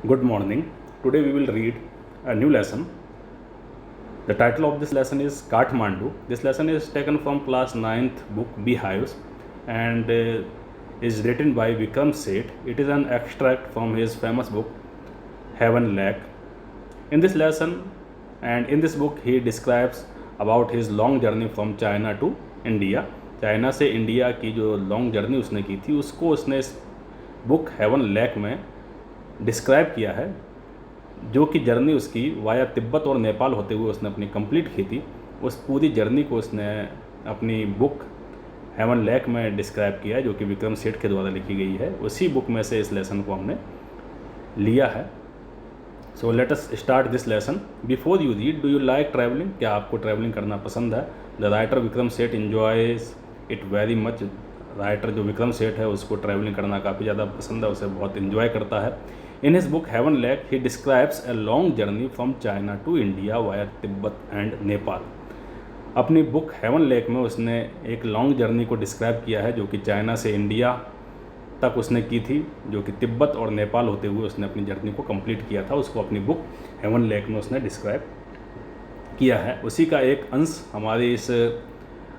Good morning. Today we will read a new lesson. The title of this lesson is Kathmandu. This lesson is taken from class 9th book Beehives and is written by Vikram Seth. It is an extract from his famous book Heaven Lake. In this lesson and in this book he describes about his long journey from China to India. China से India की जो long journey उसने की थी उसको उसने इस book Heaven lake में डिस्क्राइब किया है, जो कि जर्नी उसकी वाया तिब्बत और नेपाल होते हुए उसने अपनी कंप्लीट की थी। उस पूरी जर्नी को उसने अपनी बुक हेवन लेक में डिस्क्राइब किया है, जो कि विक्रम सेठ के द्वारा लिखी गई है। उसी बुक में से इस लेसन को हमने लिया है। So let us start this lesson. Before you read, do you like travelling? क्या आपको ट्रैवलिंग करना पसंद है? The writer Vikram Seth enjoys it very much. Writer जो विक्रम सेठ है उसको ट्रैवलिंग करना काफ़ी ज़्यादा पसंद है, उसे बहुत इन्जॉय करता है। In his book Heaven Lake he describes a long journey from China to India via Tibet and Nepal. अपनी बुक हेवन लेक में उसने एक लॉन्ग जर्नी को डिस्क्राइब किया है, जो कि चाइना से इंडिया तक उसने की थी, जो कि तिब्बत और नेपाल होते हुए उसने अपनी जर्नी को कंप्लीट किया था। उसको अपनी बुक हेवन लेक में उसने डिस्क्राइब किया है। उसी का एक अंश हमारे इस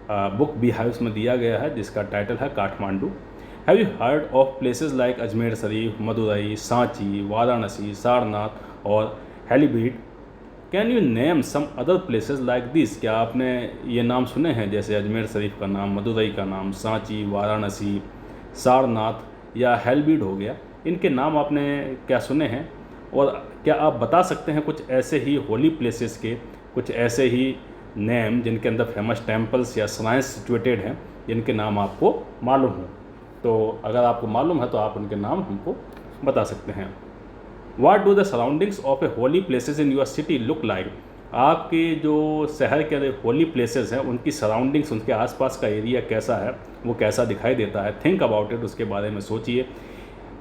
बुक बीहाइव्स में दिया गया है, जिसका टाइटल है Kathmandu. Have you heard of places like Ajmer Sharif, Madurai, Sanchi, Varanasi, Sarnath और Halebid? Can you name some other places like this? क्या आपने ये नाम सुने हैं, जैसे अजमेर शरीफ का नाम, मदुरई का नाम, सांची, वाराणसी, सारनाथ या हैलीब्रीड हो गया? इनके नाम आपने क्या सुने हैं? और क्या आप बता सकते हैं कुछ ऐसे ही होली प्लेसेस के, कुछ ऐसे ही नेम जिनके अंदर फेमस टेम्पल्स या श्राइन्स सिचुएटेड हैं, जिनके नाम आपको मालूम हो? तो अगर आपको मालूम है तो आप उनके नाम हमको बता सकते हैं। What do the surroundings of A Holi places in your city look like? आपके जो शहर के होली प्लेसेस हैं उनकी सराउंडिंग्स, उनके आसपास का एरिया कैसा है, वो कैसा दिखाई देता है? थिंक अबाउट इट, उसके बारे में सोचिए।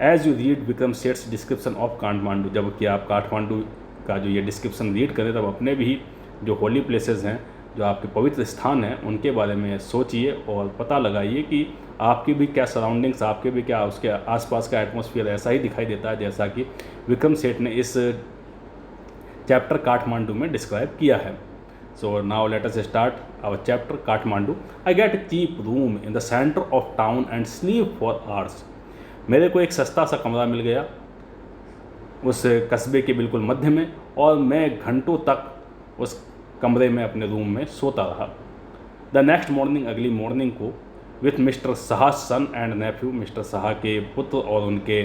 As you read Vikram Seth's description of Kathmandu, जब कि आप काठमांडू का जो ये डिस्क्रिप्शन रीड करें तब अपने भी जो होली प्लेसेस हैं, जो आपके पवित्र स्थान हैं, उनके बारे में सोचिए और पता लगाइए कि आपकी भी क्या सराउंडिंग्स, आपके भी क्या उसके आसपास का एटमॉस्फेयर ऐसा ही दिखाई देता है जैसा कि विक्रम सेठ ने इस चैप्टर काठमांडू में डिस्क्राइब किया है। So now let us start our chapter Kathmandu. I get a cheap room in the centre of town and sleep for hours. मेरे को एक सस्ता सा कमरा मिल गया उस कस्बे के बिल्कुल मध्य में, और मैं घंटों तक उस कमरे में अपने रूम में सोता रहा। द नेक्स्ट मॉर्निंग, अगली मॉर्निंग को, with mister Shah son and nephew, mister Shah के पुत्र और उनके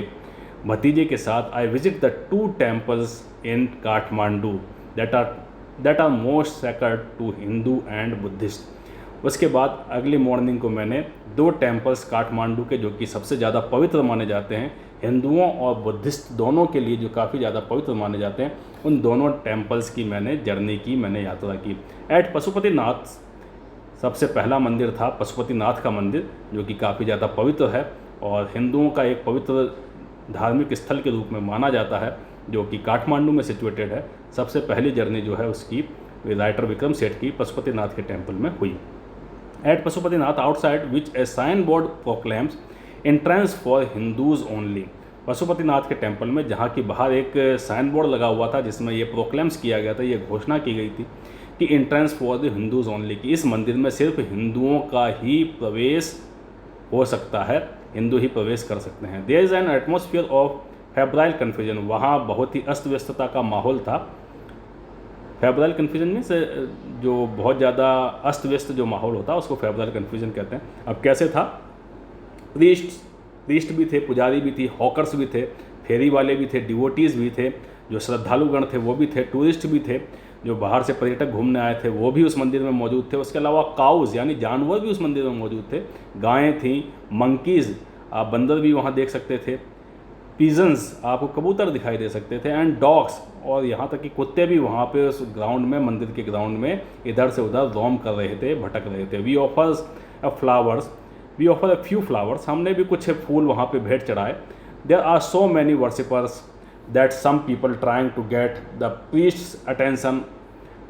भतीजे के साथ, I visit the two temples in Kathmandu that are most sacred to Hindu and Buddhist. उसके बाद अगली मॉर्निंग को मैंने दो टेम्पल्स काठमांडू के, जो कि सबसे ज़्यादा पवित्र माने जाते हैं, हिंदुओं और बुद्धिस्ट दोनों के लिए जो काफ़ी ज़्यादा पवित्र माने जाते हैं, उन दोनों टेम्पल्स की मैंने जर्नी की, मैंने यात्रा की। एट पशुपतिनाथ, सबसे पहला मंदिर था पशुपतिनाथ का मंदिर, जो कि काफ़ी ज़्यादा पवित्र है और हिंदुओं का एक पवित्र धार्मिक स्थल के रूप में माना जाता है, जो कि काठमांडू में सिचुएटेड है। सबसे पहली जर्नी जो है उसकी राइटर विक्रम सेठ की पशुपतिनाथ के टेम्पल में हुई। At Pashupatinath, outside which a sign board proclaims entrance for Hindus only. Pashupatinath के टेम्पल में, जहाँ की बाहर एक साइन बोर्ड लगा हुआ था जिसमें ये प्रोक्लेम्स किया गया था, ये घोषणा की गई थी कि entrance for the Hindus only, कि इस मंदिर में सिर्फ हिंदुओं का ही प्रवेश हो सकता है, हिंदू ही प्रवेश कर सकते हैं। There is an atmosphere of febrile confusion, वहाँ बहुत ही अस्त व्यस्तता का माहौल था। फेब्राइल कन्फ्यूजन मीन्स जो बहुत ज़्यादा अस्त व्यस्त जो माहौल होता है उसको फेब्राइल कन्फ्यूजन कहते हैं। अब कैसे था? प्रीस्ट भी थे, पुजारी भी थी, हॉकर्स भी थे, फेरी वाले भी थे, डिवोटीज़ भी थे, जो श्रद्धालुगण थे वो भी थे, टूरिस्ट भी थे, जो बाहर से पर्यटक घूमने आए थे वो भी उस मंदिर में मौजूद थे। उसके अलावा काउज़ यानी जानवर भी उस मंदिर में मौजूद थे, गायें थीं, मंकीज़, आप बंदर भी वहाँ देख सकते थे, पीजन्स, आपको कबूतर दिखाई दे सकते थे, एंड डॉग्स, और यहाँ तक कि कुत्ते भी वहाँ पे उस ग्राउंड में, मंदिर के ग्राउंड में इधर से उधर रोम कर रहे थे, भटक रहे थे। We offer a few flowers, हमने भी कुछ फूल वहाँ पे भेंट चढ़ाए। There are so many worshippers that some people trying to get the priest's attention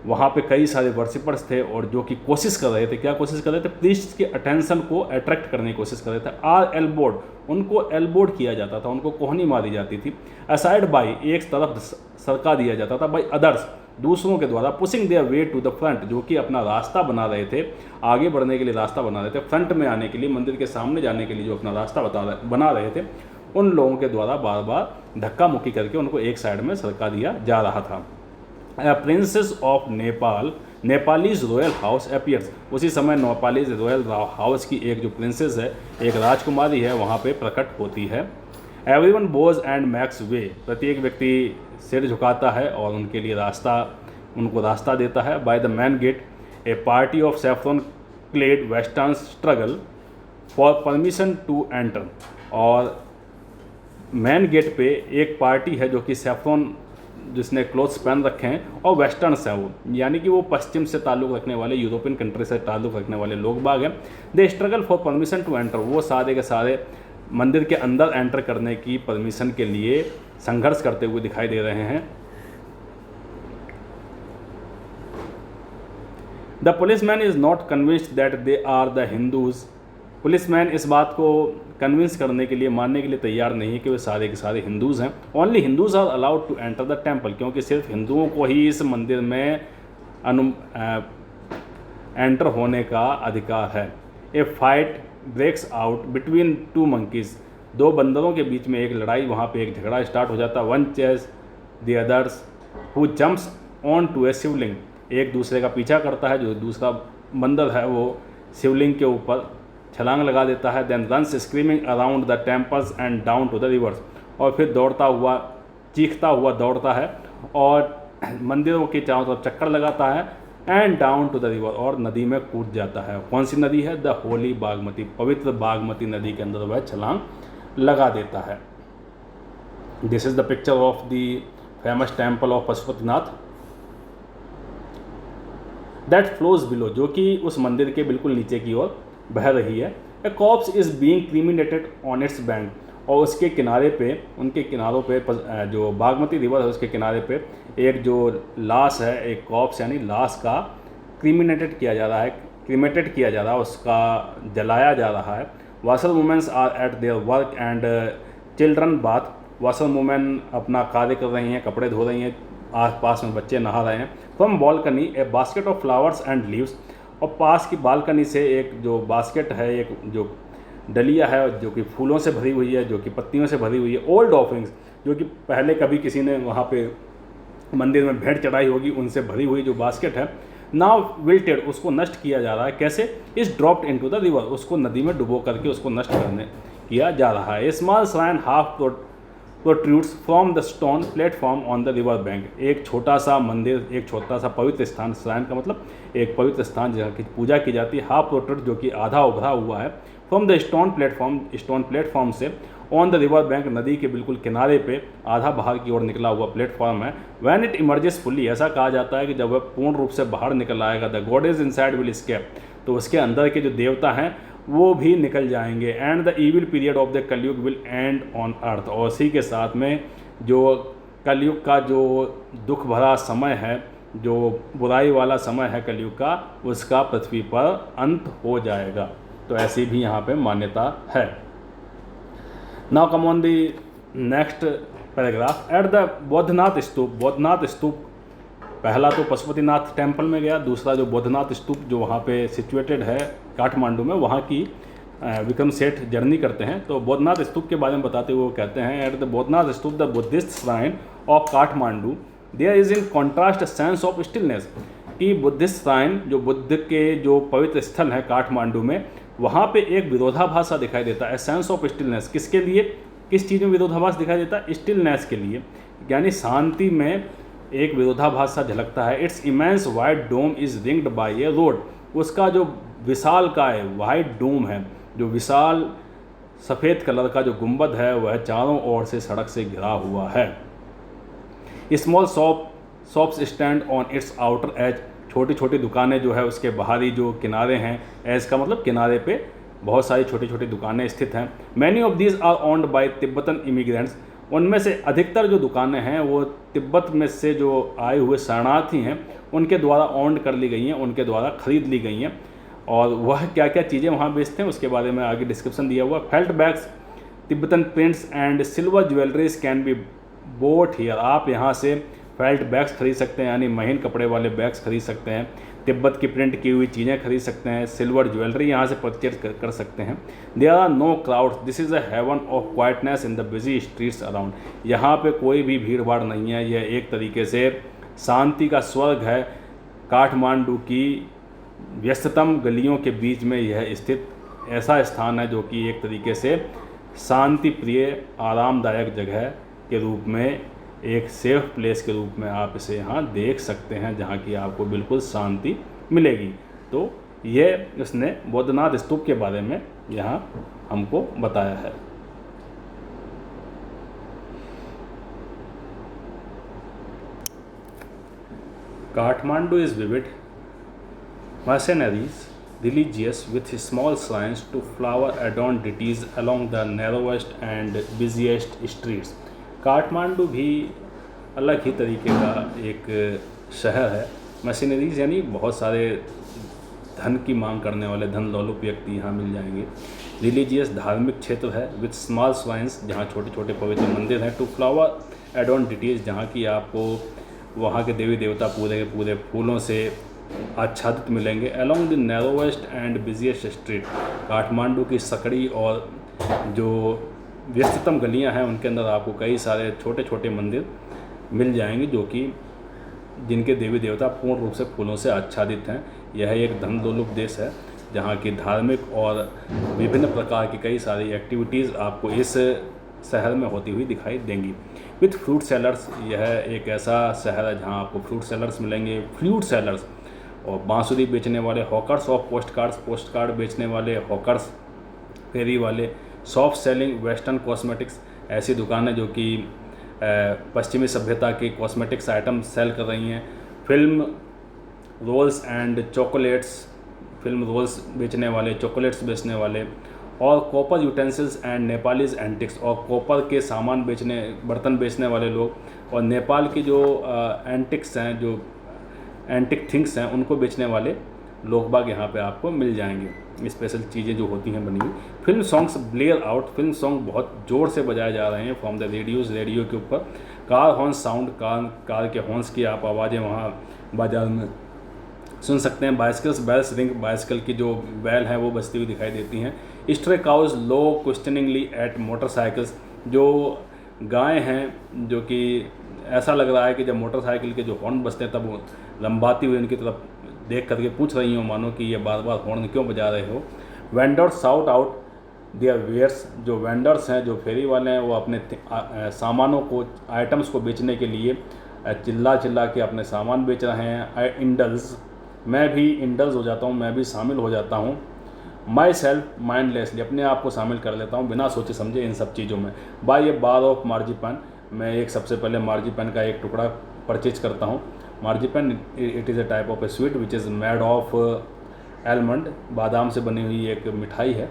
वहाँ पे कई सारे वर्शिपर्स थे और जो कि कोशिश कर रहे थे, क्या कोशिश कर रहे थे, प्रीस्ट के अटेंशन को अट्रैक्ट करने की कोशिश कर रहे थे। आर एल्बोड, उनको एल्बोड किया जाता था, उनको कोहनी मारी जाती थी। असाइड बाई, एक तरफ सरका दिया जाता था, बाई अदर्स, दूसरों के द्वारा, pushing their way to the front, जो कि अपना रास्ता बना रहे थे, आगे बढ़ने के लिए रास्ता बना रहे थे, फ्रंट में आने के लिए, मंदिर के सामने जाने के लिए जो अपना रास्ता बना रहे थे, उन लोगों के द्वारा बार बार धक्का मुक्की करके उनको एक साइड में सरका दिया जा रहा था। Princess of Nepal, Nepalese royal house appears, उसी समय नेपालीज रॉयल हाउस की एक जो प्रिंसेस है, एक राजकुमारी है, वहाँ पे प्रकट होती है। एवरीवन बोज एंड मैक्स वे, प्रत्येक व्यक्ति सिर झुकाता है और उनके लिए उनको रास्ता देता है। By the main gate, a party of saffron clad western struggle for permission to enter, और मैन गेट पे एक पार्टी है जो कि सैफ्रॉन जिसने क्लोथ्स पहन रखे हैं और वेस्टर्न्स हैं, वो यानी कि वो पश्चिम से ताल्लुक़ रखने वाले, यूरोपियन कंट्री से ताल्लुक़ रखने वाले लोग बाग हैं। They struggle for permission to enter, वो सारे के सारे मंदिर के अंदर एंटर करने की परमिशन के लिए संघर्ष करते हुए दिखाई दे रहे हैं। The policeman is not convinced that they are the Hindus, policeman इस बात को कन्विंस करने के लिए, मानने के लिए तैयार नहीं है कि वे सारे के सारे हिंदूज़ हैं। Only Hindus are allowed to enter the temple, क्योंकि सिर्फ हिंदुओं को ही इस मंदिर में एंटर होने का अधिकार है। A fight breaks out between two monkeys, दो बंदरों के बीच में एक लड़ाई, वहाँ पे एक झगड़ा स्टार्ट हो जाता है। One chase the others who jumps on to a shivling, एक दूसरे का पीछा करता है, जो दूसरा बंदर है वो शिवलिंग के ऊपर छलांग लगा देता है। Then runs screaming around the temples and down to the rivers, और फिर दौड़ता हुआ, चीखता हुआ दौड़ता है और मंदिरों के चारों तरफ चक्कर लगाता है, and down to the river, और नदी में कूद जाता है। कौन सी नदी है? द होली बागमती, पवित्र बागमती नदी के अंदर वह छलांग लगा देता है। This is the picture of the famous temple of Pashupatinath that flows below, जो कि उस मंदिर के बिल्कुल नीचे की ओर बह रही है। A corpse is being cremated on its bank, और उसके किनारे पे, उनके किनारों पे, जो बागमती रिवर है उसके किनारे पे एक जो लाश है, एक कॉप्स यानी लाश का क्रीमिनेटेड किया जा रहा है, क्रीमेटेड किया जा रहा है, उसका जलाया जा रहा है। Washer womens are at their work and children bath, washer women अपना कार्य कर रही हैं, कपड़े धो रही हैं, आस पास में बच्चे नहा रहे हैं। From balcony A basket of flowers and leaves, और पास की बालकनी से एक जो बास्केट है, एक जो डलिया है जो कि फूलों से भरी हुई है, जो कि पत्तियों से भरी हुई है। ओल्ड ऑफरिंग्स, जो कि पहले कभी किसी ने वहाँ पे मंदिर में भेंट चढ़ाई होगी, उनसे भरी हुई जो बास्केट है, नाउ विल्टेड, उसको नष्ट किया जा रहा है। कैसे? Is dropped into the river, उसको नदी में डुबो करके उसको नष्ट करने किया जा रहा है। Small shrine half protrudes from the stone platform on the river bank, एक छोटा सा मंदिर, एक छोटा सा पवित्र स्थान, श्राइन का मतलब एक पवित्र स्थान जहाँ की पूजा की जाती है। हाफ प्रोट्रूड, जो कि आधा उभरा हुआ है, फ्रॉम द स्टोन प्लेटफॉर्म से, ऑन द रिवर बैंक, नदी के बिल्कुल किनारे पे आधा बाहर की ओर निकला हुआ प्लेटफॉर्म है। व्हेन इट इमर्जेस फुल्ली, ऐसा कहा जाता है कि जब वह पूर्ण रूप से बाहर निकल आएगा, the goddess inside will escape, तो उसके अंदर के जो देवता हैं वो भी निकल जाएंगे। And the evil period of the कलयुग विल एंड ऑन अर्थ, और इसी के साथ में जो कलयुग का जो दुख भरा समय है, जो बुराई वाला समय है कलयुग का, उसका पृथ्वी पर अंत हो जाएगा। तो ऐसी भी यहाँ पे मान्यता है। Now come on the next paragraph. At the Boudhanath stupa, Boudhanath stupa, पहला तो पशुपतिनाथ टेम्पल में गया, दूसरा जो बौद्धनाथ स्तूप जो वहाँ पे सिचुएटेड है काठमांडू में, वहाँ की विक्रम सेठ जर्नी करते हैं। तो बौद्धनाथ स्तूप के बारे में बताते हुए वो कहते हैं, at the Boudhanath stupa the Buddhist shrine of Kathmandu there is in contrast sense of stillness, कि बुद्धिस्ट श्राइन, जो बुद्ध के जो पवित्र स्थल है काठमांडू में, वहाँ पे एक विरोधाभास दिखाई देता है। सेंस ऑफ स्टिलनेस किसके लिए, किस चीज़ में विरोधाभास दिखाई देता है? स्टिलनेस के लिए, यानी शांति में एक विरोधाभास सा झलकता है। Its immense white dome is ringed by a road, उसका जो विशाल का है वाइट डोम है, जो विशाल सफ़ेद कलर का जो गुंबद है वह चारों ओर से सड़क से घिरा हुआ है। Small shops stand on it's outer as, छोटी छोटी दुकानें जो है उसके बाहरी जो किनारे हैं, एज का मतलब किनारे पे बहुत सारी छोटी छोटी दुकानें स्थित हैं। Many of these are owned by Tibetan immigrants, उनमें से अधिकतर जो दुकानें हैं वो तिब्बत में से जो आए हुए शरणार्थी हैं उनके द्वारा ऑन्ड कर ली गई हैं, उनके द्वारा खरीद ली गई हैं। और वह क्या क्या चीज़ें वहाँ बेचते हैं उसके बारे में आगे डिस्क्रिप्शन दिया हुआ। Felt bags, Tibetan prints and silver jewelleries can be boat here. आप यहाँ से फेल्ट बैग्स खरीद सकते हैं, यानी महीन कपड़े वाले बैग्स खरीद सकते हैं, तिब्बत की प्रिंट की हुई चीज़ें खरीद सकते हैं, सिल्वर ज्वेलरी यहाँ से परचेज कर सकते हैं। There are no crowds, this is a haven of quietness in the busy streets around. यहाँ पे कोई भी भीड़ भाड़ नहीं है, यह एक तरीके से शांति का स्वर्ग है। काठमांडू की व्यस्ततम गलियों के बीच में यह स्थित ऐसा स्थान है जो कि एक तरीके से शांति प्रिय आरामदायक जगह के रूप में, एक सेफ प्लेस के रूप में आप इसे यहाँ देख सकते हैं, जहाँ की आपको बिल्कुल शांति मिलेगी। तो ये उसने बौद्धनाथ स्तूप के बारे में यहाँ हमको बताया है। Kathmandu is vivid, mercenaries, religious with small shrines to flower-adorned deities along the narrowest and busiest streets। Kathmandu भी अलग ही तरीके का एक शहर है। मशीनरीज यानी बहुत सारे धन की मांग करने वाले धन लोलुप व्यक्ति यहाँ मिल जाएंगे। रिलीजियस धार्मिक क्षेत्र है, विथ स्मॉल श्राइन्स जहाँ छोटे छोटे पवित्र मंदिर हैं, टू फ्लावर एडॉन डिटेल्स जहाँ की आपको वहाँ के देवी देवता पूरे के पूरे फूलों से आच्छादित मिलेंगे। Along the narrowest and busiest street, Kathmandu की सकड़ी और जो व्यस्ततम गलियाँ हैं उनके अंदर आपको कई सारे छोटे छोटे मंदिर मिल जाएंगे जो कि जिनके देवी देवता पूर्ण रूप से फूलों से आच्छादित हैं। यह एक धन लोलुप देश है जहाँ की धार्मिक और विभिन्न प्रकार की कई सारी एक्टिविटीज़ आपको इस शहर में होती हुई दिखाई देंगी। विथ फ्रूट सेलर्स, यह एक ऐसा शहर है जहाँ आपको फ्रूट सेलर्स मिलेंगे, फ्लूट सेलर्स और बांसुरी बेचने वाले हॉकर्स ऑफ पोस्ट कार्ड बेचने वाले हॉकर्स, फेरी वाले, सॉफ्ट सेलिंग वेस्टर्न कॉस्मेटिक्स, ऐसी दुकानें जो कि पश्चिमी सभ्यता की कॉस्मेटिक्स आइटम सेल कर रही हैं। Film rolls and chocolates, film rolls बेचने वाले, चॉकलेट्स बेचने वाले, और copper utensils and Nepalese antiques, और कॉपर के सामान बेचने, बर्तन बेचने वाले लोग, और नेपाल की जो एंटिक्स हैं, जो एंटिक थिंग्स हैं, उनको बेचने वाले लोग बाग यहाँ पे आपको मिल जाएंगे। स्पेशल चीज़ें जो होती हैं बनी हुई। Film songs Blair out, film song बहुत ज़ोर से बजाए जा रहे हैं फ्रॉम द रेडियोज़, रेडियो के ऊपर। कार हॉर्न साउंड, कार के हॉर्न्स की आप आवाज़ें वहाँ बाजार में सुन सकते हैं। बाइसिकल्स बेल्स रिंग, बाइसिकल की जो बैल हैं वो बजती हुई दिखाई देती हैं। स्ट्रे काउज लो क्वेश्चनिंगली एट मोटरसाइकिल्स, जो गायें हैं जो कि ऐसा लग रहा है कि जब मोटरसाइकिल के जो हॉर्न बजते हैं तब वो लंबाती हुई उनकी तरफ देख करके पूछ रही हो मानो कि ये बार बार हॉर्न क्यों बजा रहे हो। Vendors shout out their wares, जो वेंडर्स हैं, जो फेरी वाले हैं, वो अपने सामानों को, आइटम्स को बेचने के लिए चिल्ला चिल्ला के अपने सामान बेच रहे हैं। आई इंडल्स, मैं भी इंडल्स हो जाता हूँ, मैं भी शामिल हो जाता हूँ। माई सेल्फ माइंडलेसली, अपने आप को शामिल कर लेता हूँ बिना सोचे समझे इन सब चीज़ों में। बाय ए बार ऑफ मार्जिपन, मैं एक सबसे पहले मार्जिपन का एक टुकड़ा परचेज करता हूँ। Marzipan it is a type of a sweet which is made of almond, बादाम से बनी हुई एक मिठाई है।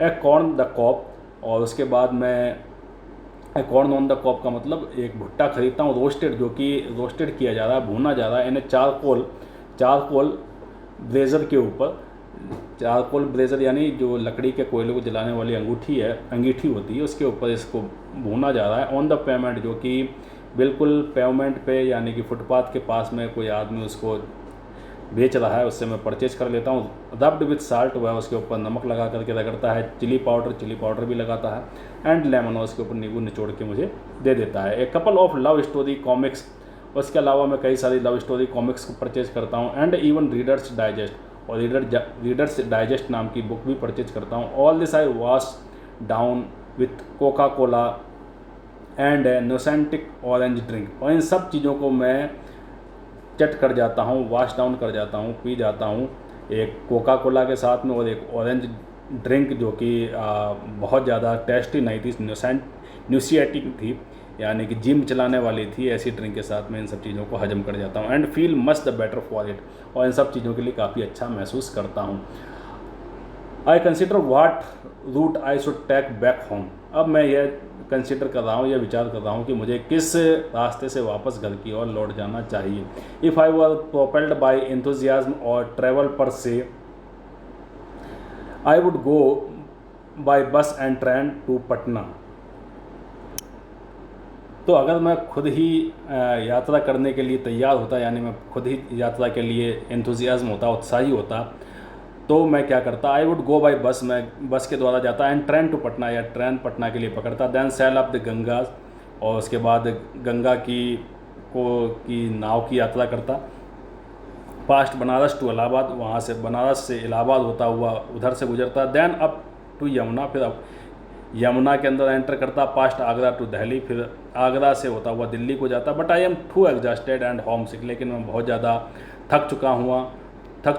ए कॉर्न द कॉप, और उसके बाद मैं कॉर्न ऑन द कॉप का मतलब एक भुट्टा खरीदता हूँ रोस्टेड, जो कि रोस्टेड किया जा रहा है, भूना जा रहा है इन्हें चारकोल ब्रेजर के ऊपर। चारकोल ब्रेजर यानी जो लकड़ी के कोयले को जलाने वाली अंगीठी होती है, उसके ऊपर इसको भूना जा रहा है। ऑन द पेमेंट, जो कि बिल्कुल पेमेंट पे यानी कि फुटपाथ के पास में कोई आदमी उसको बेच रहा है, उससे मैं परचेज कर लेता हूँ। रब्ड विथ साल्ट, वह उसके ऊपर नमक लगा करके रगड़ता है। चिली पाउडर भी लगाता है। एंड लेमन, उसके ऊपर नींबू निचोड़ के मुझे दे देता है। A couple of love story comics, उसके अलावा मैं कई सारी लव स्टोरी कॉमिक्स को परचेज करता हूँ। एंड इवन रीडर्स डाइजेस्ट, और रीडर्स डाइजेस्ट नाम की बुक भी परचेज करता हूँ। All this I wash down with Coca Cola and नोसेंटिक ऑरेंज ड्रिंक, और इन सब चीज़ों को मैं चट कर जाता हूँ, वॉश डाउन कर जाता हूँ, पी जाता हूँ एक कोका कोला के साथ में, और एक ऑरेंज ड्रिंक जो कि बहुत ज़्यादा टेस्टी नहीं थी, न्यूसिएटिक थी, यानी कि जिम चलाने वाली थी। ऐसी ड्रिंक के साथ में इन सब चीज़ों को हजम कर जाता हूँ। And feel much the better for it, और इन सब चीज़ों के लिए काफ़ी अच्छा महसूस करता हूँ। I consider what route I should take back home. अब मैं यह कंसिडर कर रहा हूँ, यह विचार कर रहा हूँ कि मुझे किस रास्ते से वापस घर की ओर लौट जाना चाहिए। If I were propelled by enthusiasm or travel per se, I would go by bus and train to Patna. तो अगर मैं खुद ही यात्रा करने के लिए तैयार होता, यानी मैं खुद ही यात्रा के लिए एंथुजियाज्म होता, उत्साही होता, तो मैं क्या करता, आई वुड गो बाई बस, मैं बस के द्वारा जाता, एंड ट्रेन टू पटना, या ट्रेन पटना के लिए पकड़ता, then sail up the Ganga, और उसके बाद गंगा की नाव की यात्रा करता, पास्ट बनारस टू इलाहाबाद, वहाँ से बनारस से इलाहाबाद होता हुआ उधर से गुजरता, देन अप टू यमुना, फिर अब यमुना के अंदर एंटर करता, पास्ट आगरा टू दिल्ली, फिर आगरा से होता हुआ दिल्ली को जाता। But I am too exhausted and homesick, लेकिन मैं बहुत ज़्यादा थक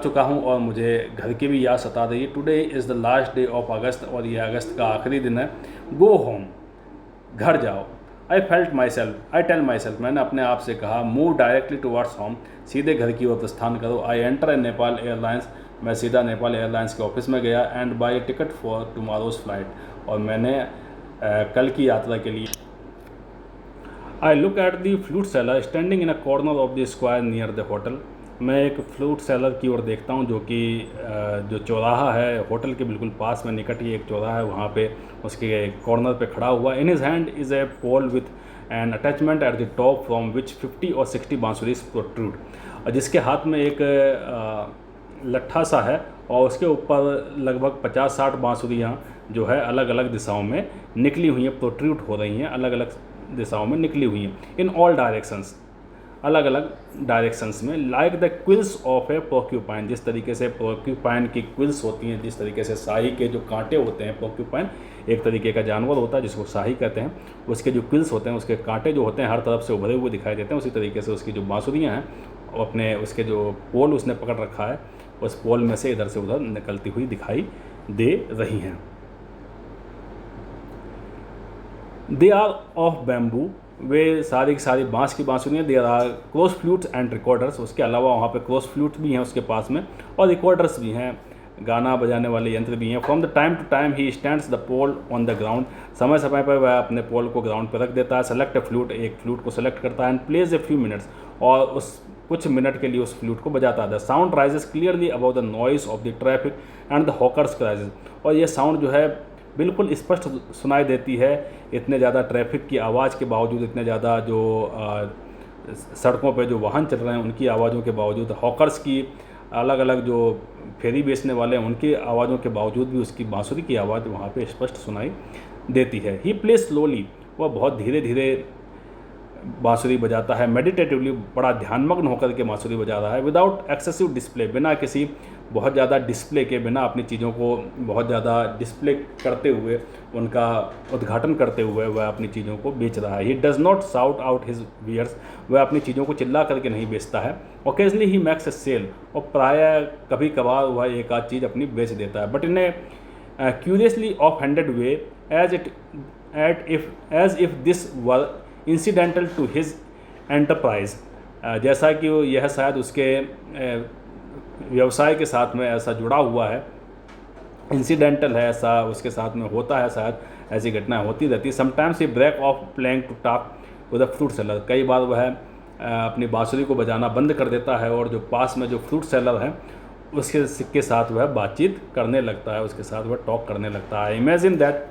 चुका हूँ और मुझे घर की भी याद सता रही है। Today is the last day of अगस्त, और यह अगस्त का आखिरी दिन है। गो होम, घर जाओ। आई टेल माई सेल्फ, मैंने अपने आप से कहा, मूव डायरेक्टली टुवर्ड्स होम, सीधे घर की ओर प्रस्थान करो। आई एंटर नेपाल एयरलाइंस, मैं सीधा नेपाल एयरलाइंस के ऑफिस में गया, and by ticket for tomorrow's flight, और मैंने कल की यात्रा के लिए। I look at the flute seller standing in a corner of the square near the hotel, मैं एक फ्लूट सेलर की ओर देखता हूँ, जो कि जो चौराहा है होटल के बिल्कुल पास में, निकट ही एक चौराहा है, वहाँ पे उसके कॉर्नर पे खड़ा हुआ। In his hand is a pole with an attachment at the top from which 50 or 60 बांसुरीज protrude, और जिसके हाथ में एक लट्ठा सा है, और उसके ऊपर लगभग 50-60 बांसुरियाँ जो है अलग अलग दिशाओं में निकली हुई हैं, प्रोट्रूड हो रही हैं, अलग अलग दिशाओं में निकली हुई हैं, इन ऑल डायरेक्शंस, अलग अलग डायरेक्शंस में, like the quills of A porcupine, जिस तरीके से पोर्क्यूपाइन की क्विल्स होती हैं, जिस तरीके से शाही के जो कांटे होते हैं, पोर्क्यूपाइन एक तरीके का जानवर होता है जिसको शाही कहते हैं, उसके जो क्विल्स होते हैं, उसके कांटे जो होते हैं हर तरफ से उभरे हुए दिखाई देते हैं, उसी तरीके से उसकी जो बांसुरियाँ हैं, अपने उसके जो पोल उसने पकड़ रखा है, उस पोल में से इधर से उधर निकलती हुई दिखाई दे रही हैं। दे आर ऑफ बैम्बू, वे सारी की सारी बांस की बांसुरियाँ। There are cross flutes and recorders, उसके अलावा वहाँ पे क्रॉस फ्लूट भी हैं उसके पास में, और रिकॉर्डर्स भी हैं, गाना बजाने वाले यंत्र भी हैं। From the time to time he stands the pole on the ground, समय समय पर वह अपने पोल को ग्राउंड पर रख देता है। सेलेक्ट ए फ्लूट, एक फ्लूट को सेलेक्ट करता है, and plays a few minutes, और उस कुछ मिनट के लिए उस फ्लूट को बजाता है। The sound rises clearly about the noise of the traffic and the hawkers cries, और ये साउंड जो है बिल्कुल स्पष्ट सुनाई देती है, इतने ज़्यादा ट्रैफिक की आवाज़ के बावजूद, इतने ज़्यादा जो सड़कों पे जो वाहन चल रहे हैं उनकी आवाज़ों के बावजूद, हॉकर्स की अलग अलग जो फेरी बेचने वाले हैं उनकी आवाज़ों के बावजूद भी उसकी बांसुरी की आवाज़ वहाँ पे स्पष्ट सुनाई देती है। ही प्ले स्लोली, वह बहुत धीरे धीरे बांसुरी बजाता है। मेडिटेटिवली, बड़ा ध्यानमग्न होकर के बांसुरी बजा रहा है। विदाउट एक्सेसिव डिस्प्ले, बिना किसी बहुत ज़्यादा डिस्प्ले के, बिना अपनी चीज़ों को बहुत ज़्यादा डिस्प्ले करते हुए, उनका उद्घाटन करते हुए वह अपनी चीज़ों को बेच रहा है। He does not shout out his wares, वह अपनी चीज़ों को चिल्ला करके नहीं बेचता है। Occasionally he makes a sale, और प्रायः कभी कभार वह एक आध चीज़ अपनी बेच देता है। But in a curiously off handed way, as if this were incidental to his enterprise, जैसा कि यह शायद उसके व्यवसाय के साथ में ऐसा जुड़ा हुआ है, इंसिडेंटल है, ऐसा उसके साथ में होता है, शायद ऐसी घटनाएं होती रहती है। Sometimes he break off playing to talk with the fruit seller, कई बार वह अपनी बांसुरी को बजाना बंद कर देता है और जो पास में जो फ्रूट सेलर है उसके साथ वह बातचीत करने लगता है, उसके साथ वह टॉक करने लगता है। Imagine that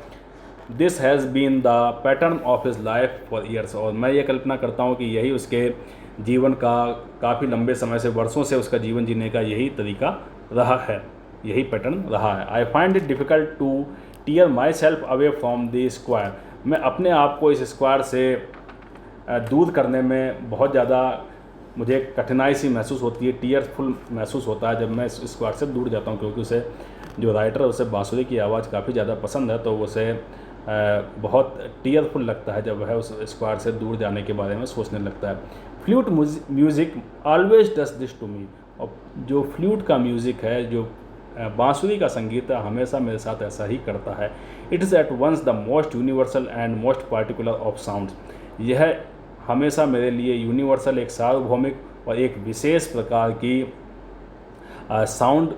this has been the pattern of his life for years, और मैं ये कल्पना करता हूँ कि यही उसके जीवन का काफ़ी लंबे समय से, वर्षों से उसका जीवन जीने का यही तरीका रहा है, यही पैटर्न रहा है। I find it difficult to tear myself away from the square, मैं अपने आप को इस स्क्वायर से दूर करने में बहुत ज़्यादा मुझे कठिनाई सी महसूस होती है, टीयरफुल महसूस होता है जब मैं इस स्क्वायर से दूर जाता हूँ, क्योंकि उसे जो राइटर है उसे बांसुरी की आवाज़ काफ़ी ज़्यादा पसंद है, तो उसे बहुत टीयरफुल लगता है जब वह उस स्क्वायर से दूर जाने के बारे में सोचने लगता है। Flute music always does this to me, और जो फ्लूट का म्यूज़िक है, जो बांसुरी का संगीत है, हमेशा मेरे साथ ऐसा ही करता है। It is at once the most universal and most particular of sounds, यह हमेशा मेरे लिए यूनिवर्सल, एक सार्वभौमिक और एक विशेष प्रकार की साउंड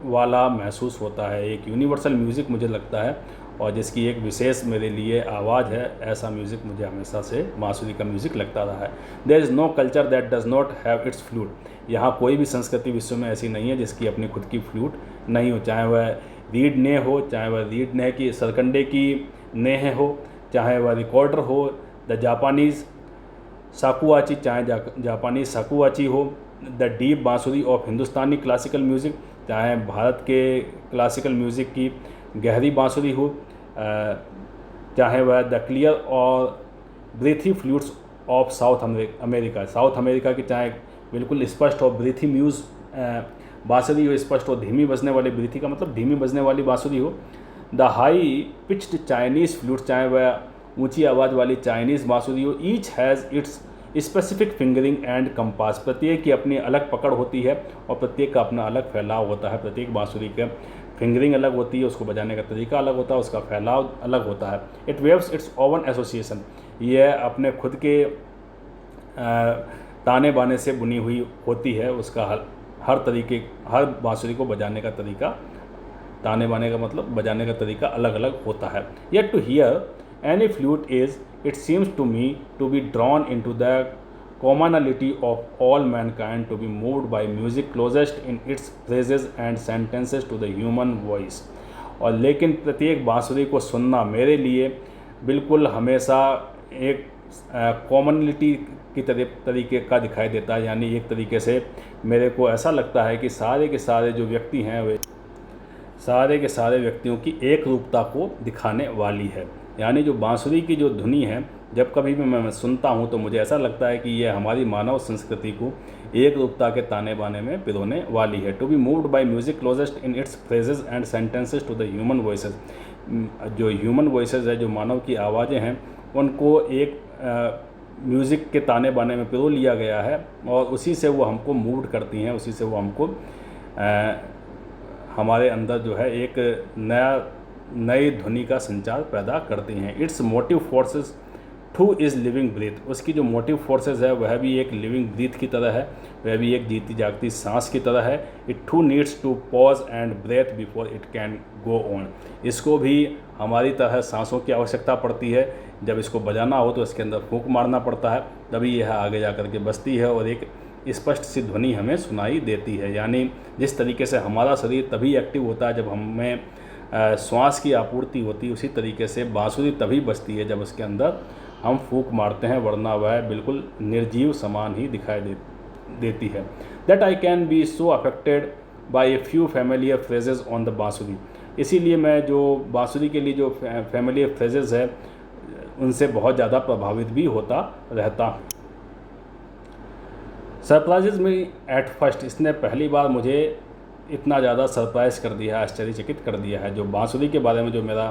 वाला महसूस होता है, एक यूनिवर्सल म्यूज़िक मुझे लगता है, और जिसकी एक विशेष मेरे लिए आवाज़ है। ऐसा म्यूज़िक मुझे हमेशा से बांसुरी का म्यूज़िक लगता रहा है। There is no culture that does not have its flute. यहाँ कोई भी संस्कृति विश्व में ऐसी नहीं है जिसकी अपनी खुद की फ्लूट नहीं हो, चाहे वह रीड ने हो, चाहे वह रीड ने की सरकंडे की नेह हो, चाहे वह रिकॉर्डर हो, द जापानीज़ साकुआची, चाहे जापानीज साकुआची हो, द डीप बांसुरी ऑफ हिंदुस्तानी क्लासिकल म्यूज़िक, चाहे भारत के क्लासिकल म्यूज़िक की गहरी बांसुरी हो, चाहे वह द क्लियर और breathy flutes of South America, South America की चाहे बिल्कुल स्पष्ट और ब्रीथी म्यूज़ बांसुरी हो, स्पष्ट और धीमी बजने वाली, ब्रीथी का मतलब धीमी बजने वाली बांसुरी हो, the high pitched Chinese flute, चाहे वह ऊंची आवाज़ वाली चाइनीज़ बांसुरी हो, each has its specific fingering and compass, प्रत्येक की अपनी अलग पकड़ होती है और प्रत्येक का अपना अलग फैलाव होता है। प्रत्येक बांसुरी का फिंगरिंग अलग होती है, उसको बजाने का तरीका अलग होता है, उसका फैलाव अलग होता है। It waves it's oven association, यह अपने खुद के ताने बाने से बुनी हुई होती है। उसका हर बांसुरी को बजाने का तरीका, ताने बाने का मतलब बजाने का तरीका अलग अलग होता है। Yet to hear any flute is, it seems to me, to be drawn into the commonality of all mankind, to be moved by music closest in its phrases and sentences to the human voice। और लेकिन प्रत्येक बांसुरी को सुनना मेरे लिए बिल्कुल हमेशा एक कॉमनलिटी की तरीके का दिखाई देता है, यानी एक तरीके से मेरे को ऐसा लगता है कि सारे के सारे जो व्यक्ति हैं वे सारे के सारे व्यक्तियों की एक रूपता को दिखाने वाली है। यानी जो बांसुरी की जो धुनी है, जब कभी भी मैं सुनता हूँ तो मुझे ऐसा लगता है कि यह हमारी मानव संस्कृति को एक रूपता के ताने बाने में पिरोने वाली है। To be moved by music closest in its phrases and sentences to the human voices, जो ह्यूमन वॉइसेस है, जो मानव की आवाज़ें हैं, उनको एक म्यूज़िक के ताने बाने में पिरो लिया गया है और उसी से वो हमको मूव्ड करती हैं, उसी से वो हमको हमारे अंदर जो है एक नई ध्वनि का संचार पैदा करती हैं। Its motive forces too is living breath, उसकी जो मोटिव फोर्सेस है वह भी एक लिविंग ब्रीथ की तरह है, वह भी एक जीती जागती सांस की तरह है। It too needs to pause and breathe before it can go on, इसको भी हमारी तरह सांसों की आवश्यकता पड़ती है। जब इसको बजाना हो तो इसके अंदर फूंक मारना पड़ता है, तभी यह आगे जा कर के बजती है और एक स्पष्ट सी ध्वनि हमें सुनाई देती है। यानी जिस तरीके से हमारा शरीर तभी एक्टिव होता है जब हमें श्वास की आपूर्ति होती है, उसी तरीके से बांसुरी तभी बजती है जब उसके अंदर हम फूंक मारते हैं, वरना वह बिल्कुल निर्जीव समान ही दिखाई देती है। That I can be so affected by a few familiar phrases on the बांसुरी, इसीलिए मैं जो बांसुरी के लिए जो फैमिलियर फ्रेजेस है उनसे बहुत ज़्यादा प्रभावित भी होता रहता हूँ। सरप्राइजेज में एट फर्स्ट, इसने पहली बार मुझे इतना ज़्यादा सरप्राइज़ कर दिया है, आश्चर्यचकित कर दिया है। जो बांसुरी के बारे में जो मेरा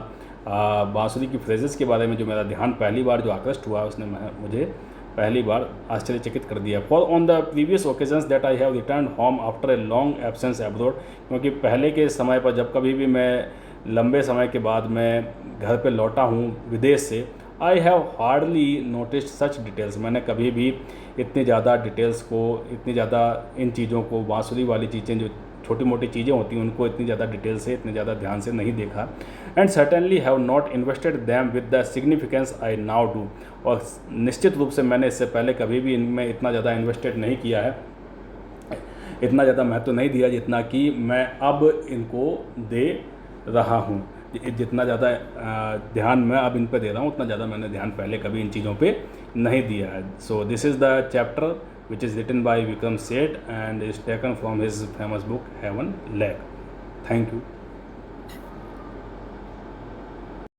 बांसुरी की फ्रेजेस के बारे में जो मेरा ध्यान पहली बार जो आकृष्ट हुआ, उसने मुझे पहली बार आश्चर्यचकित कर दिया। For on the previous occasions that I have return home after a long absence abroad, क्योंकि पहले के समय पर जब कभी भी मैं लंबे समय के बाद मैं घर पे लौटा हूँ विदेश से, I have hardly noticed such details, मैंने कभी भी इतनी ज़्यादा डिटेल्स को, इतनी ज़्यादा इन चीज़ों को, बांसुरी वाली चीज़ें जो छोटी मोटी चीज़ें होती हैं उनको इतनी ज़्यादा डिटेल से, इतने ज़्यादा ध्यान से नहीं देखा। And certainly have not invested them with the significance I now do, और निश्चित रूप से मैंने इससे पहले कभी भी इनमें इतना ज़्यादा इन्वेस्टेड नहीं किया है, इतना ज़्यादा महत्व नहीं दिया जितना कि मैं अब इनको दे रहा हूँ। जितना ज़्यादा ध्यान मैं अब इन पर दे रहा हूँ उतना ज़्यादा मैंने ध्यान पहले कभी इन चीज़ों पे नहीं दिया है। So this is the chapter which is written by Vikram Seth and is taken from his famous book Heaven Lake. Thank you.